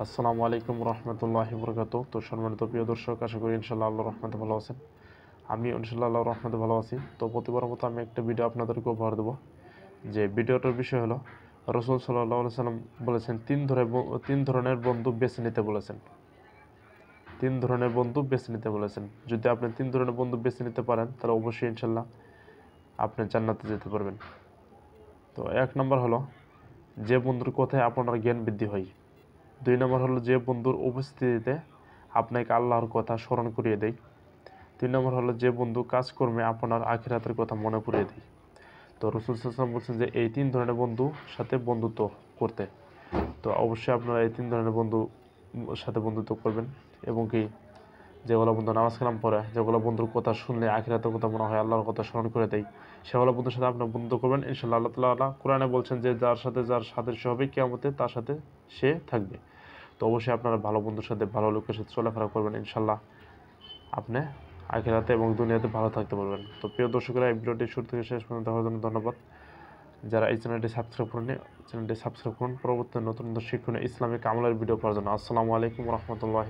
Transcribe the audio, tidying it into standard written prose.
আসসালামু আলাইকুম রহমতুল্লাহি বরকাত। তো সম্মানিত প্রিয় দর্শক, আশা করি ইনশাল্লাহ আল্লাহর রহমতে ভালো আছেন। আমি ইনশাল্লাহ আল্লাহর রহমতে ভালো আছি। তো প্রতিবার মতো আমি একটা ভিডিও আপনাদেরকে উপহার দেবো। যে ভিডিওটার বিষয় হলো, রসুল সাল্লাল্লাহু আলাইহি সাল্লাম বলেছেন তিন ধরনের বন্ধু বেছে নিতে বলেছেন। তিন ধরনের বন্ধু বেছে নিতে বলেছেন। যদি আপনি তিন ধরনের বন্ধু বেছে নিতে পারেন, তাহলে অবশ্যই ইনশাল্লাহ আপনি জান্নাতে যেতে পারবেন। তো এক নম্বর হলো, যে বন্ধুর কথায় আপনার জ্ঞান বৃদ্ধি হয়। দুই নম্বর হলো, যে বন্ধুর উপস্থিতিতে আপনাকে আল্লাহর কথা স্মরণ করিয়ে দেয়। তিন নম্বর হলো, যে বন্ধু কাজকর্মে আপনার আখিরাতের কথা মনে করিয়ে দেয়। তো রাসূল সাল্লাল্লাহু আলাইহি ওয়াসাল্লাম বলছেন যে এই তিন ধরনের বন্ধুর সাথে বন্ধুত্ব করতে। তো অবশ্যই আপনারা এই তিন ধরনের বন্ধুর সাথে বন্ধুত্ব করবেন। এবং কি, যেগুলো বন্ধু নামাজ কালাম পড়ে, যেগুলো বন্ধুর কথা শুনলে আখিরাতের কথা মনে হয়, আল্লাহর কথা স্মরণ করে দেয়, সেগুলো বন্ধুর সাথে আপনার বন্ধুত্ব করবেন। ইনশাআল্লাহ আল্লাহ তাআলা কোরআনে বলছেন যে যার সাদৃশ্য হবে কিয়ামতে, তার সাথে সে থাকবে। তো অবশ্যই আপনারা ভালো বন্ধুর সাথে, ভালো লোকের সাথে চলাফেরা করবেন। ইনশাল্লাহ আপনি আখিরাতে এবং দুনিয়াতে ভালো থাকতে পারবেন। তো প্রিয় দর্শকরা, এই ভিডিওটি শুরু থেকে শেষ পর্যন্ত দেখার জন্য ধন্যবাদ। যারা এই চ্যানেলটি সাবস্ক্রাইব করেননি, চ্যানেলটি সাবস্ক্রাইব করুন পরবর্তী নতুন শিক্ষণীয় ইসলামিক আমলের ভিডিও পাওয়ার জন্য। আসসালামু আলাইকুম রহমতুল্লাহি।